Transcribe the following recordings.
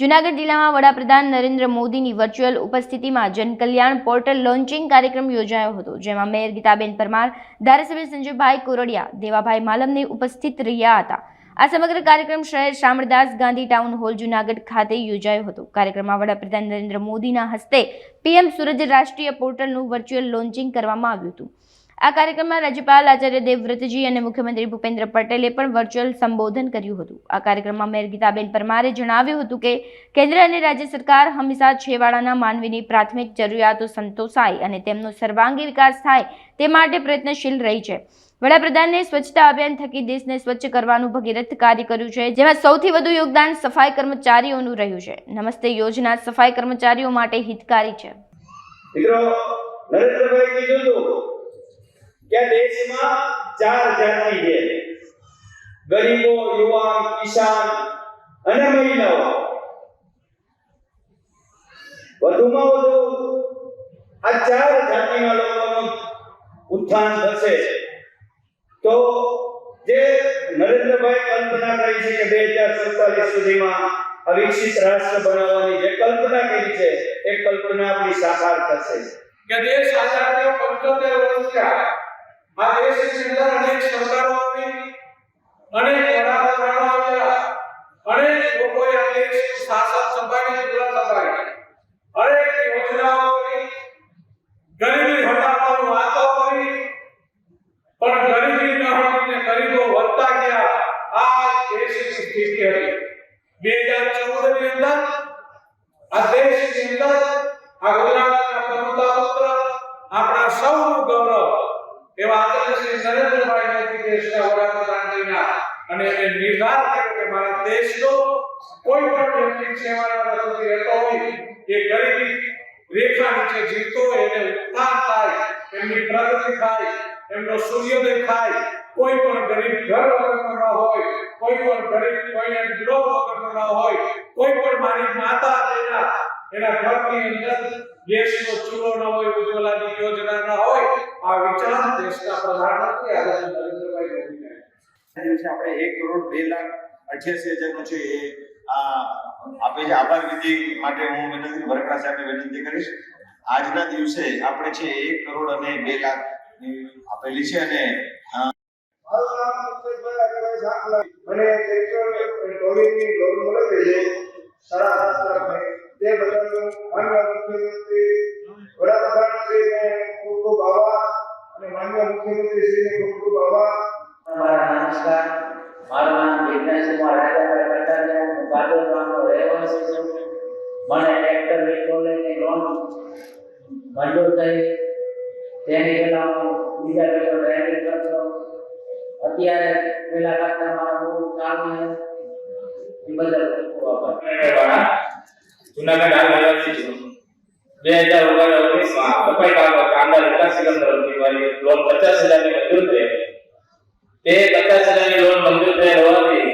જૂનાગઢ જિલ્લામાં વડાપ્રધાન નરેન્દ્ર મોદીની વર્ચ્યુઅલ ઉપસ્થિતિમાં જનકલ્યાણ પોર્ટલ લોન્ચિંગ કાર્યક્રમ યોજાયો હતો, જેમાં મેયર ગીતાબેન પરમાર, ધારાસભ્ય સંજયભાઈ કોરડિયા, દેવાભાઈ માલમની ઉપસ્થિત રહ્યા હતા। આ સમગ્ર કાર્યક્રમ શહેર શામળદાસ ગાંધી ટાઉન હોલ જૂનાગઢ ખાતે યોજાયો હતો। કાર્યક્રમમાં વડાપ્રધાન નરેન્દ્ર મોદીના હસ્તે પીએમ સૂરજ રાષ્ટ્રીય પોર્ટલનું વર્ચ્યુઅલ લોન્ચિંગ કરવામાં આવ્યું હતું। આ કાર્યક્રમમાં રાજ્યપાલ આચાર્ય દેવવ્રતજી અને મુખ્યમંત્રી ભૂપેન્દ્ર પટેલે પણ વર્ચ્યુઅલ સંબોધન કર્યું હતું। આ કાર્યક્રમમાં મેયર ગીતાબેન પરમારે જણાવ્યું હતું કે કેન્દ્ર અને રાજ્ય સરકાર હંમેશા છેવાડાના માનવીની પ્રાથમિક જરૂરિયાતો સંતોષાય અને તેમનો સર્વાંગી વિકાસ થાય તે માટે પ્રયત્નશીલ રહી છે। વડાપ્રધાને સ્વચ્છતા અભિયાન થકી દેશને સ્વચ્છ કરવાનું ભગીરથ કાર્ય કર્યું છે, જેમાં સૌથી વધુ યોગદાન સફાઈ કર્મચારીઓનું રહ્યું છે। નમસ્તે યોજના સફાઈ કર્મચારીઓ માટે હિતકારી છે। क्या देश में 4 जाति है, गरीबो, युवा, किसान અને મહિલાઓ। વધુમાં વધુ આ 4 જાતિના લોકોનું ઉત્થાન થશે તો જે નરેન્દ્રભાઈ કલ્પના કરી છે કે 2047 સુધીમાં આ વિકસિત રાષ્ટ્ર બનાવવાની જે કલ્પના કરી છે એ કલ્પના આપણી સાકાર થશે કે દેશ આઝાદ થયો 75 વર્ષ થયા। આ દેશની અંદર અનેક સરકારો આવી, અનેક વડાપ્રધાનો આવ્યા, અનેક લોકોએ આ દેશનું શાસન સંભાળી સંભાળી અનેક યોજનાઓ કરી, ગરીબી હટાવવાની વાતો કરી, પણ ગરીબી ન હટીને ગરીબો વધતા ગયા। આ દેશની સ્થિતિ હતી 2014 ની અંદર। આ દેશની અંદર આ ગુજરાતના પ્રમુખતા પુત્ર આપણા સૌનું ગૌરવ એવા આદરણીય શ્રી નરેન્દ્રભાઈ મોદી દેશના વડાપ્રધાન બન્યા અને એ નિર્ધાર કર્યો કે મારા દેશનો કોઈ પણ વ્યક્તિ સેવાના રસ્તે રહેતો હોય, એ ગરીબી રેખા નીચે જીવતો હોય, એને ઉત્થાન થાય, એમની પ્રગતિ થાય, એમનો સૂર્યોદય થાય। કોઈ પણ ગરીબ ઘર વગરનો ન હોય, કોઈ પણ ગરીબ કોઈને ગૃહ વગરનો ન હોય, કોઈ પણ મારી માતા એના ઘરની અંદર ગેસનો ચૂલો ન હોય, ઉજ્જવલાની યોજના ન હોય। આ વિચાર દેશના પ્રધાનમંત્રી આદરણીય નરેન્દ્રભાઈ મોદીને દિવસે આપણે 1,02,88,000 નું છે એ આપે છે। આભાર વિધિ માટે હું વિનંતી વરકડા સાહેબને વિનંતી કરીશ। આજના દિવસે આપણે છે 1,02,00,000 આપેલી છે અને મને ટ્રેક્ટર ટ્રોલીની લોન મળે છે 7.5 તે બદલ માનનીય મુખ્યમંત્રી વડાપ્રધાન શ્રીને ખૂબ ખૂબ આભાર અને માનનીય મુખ્યમંત્રી શ્રીને ખૂબ ખૂબ આભાર। નમસ્કાર, મારું નામ જિગ્નેશ કુમાર રાજાભાઈ પટેલ છે। હું બાદલ ગામનો રહેવાસી છું। મને ટ્રેક્ટર ટ્રોલીની લોન મંજૂર થઈ, તેની પહેલા હું બીજા પેલો ડ્રાઇવિંગ કરતો, અત્યારે પેલા કરતા મારા બહુ સારું છે। એ બદલ ખૂબ આભાર। જૂનાગઢ હાલ રહેવાસી છું। 2019 માં સફાઈ કામદાર વિકાસ નિગમ તરફથી મારી લોન 50,000 ની મંજૂર થઈ। તે 50,000 ની લોન મંજૂર થઈ હોવાથી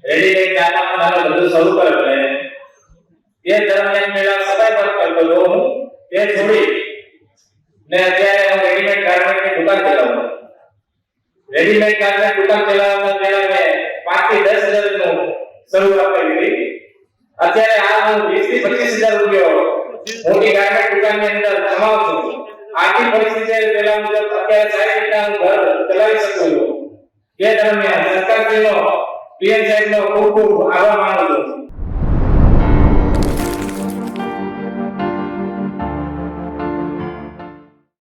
રેડીમેડ કામમાં બધું શરૂ કર્યું છે। તે દરમિયાન મેળા સફાઈ પર કરતો હતો હું, તે છોડી ને અત્યારે હું રેડીમેડ ગાર્મેન્ટની દુકાન ચલાવું છું। રેડીમેડ ગાર્મેન્ટ દુકાન ચલાવવા પહેલા મેં 5 થી 10,000 નું શરૂઆત કરી હતી। અત્યારે આ હું 20 થી 25,000 રૂપિયા મોટી ગાર્મેન્ટ દુકાનની અંદર કમાઉં છું। આર્થિક પરિસ્થિતિ પહેલા મુજબ અત્યારે સારી રીતના હું ઘર ચલાવી શકું છું। તે દરમિયાન સરકારશ્રીનો પીએમ સાહેબનો ખૂબ ખૂબ આભાર માનું છું।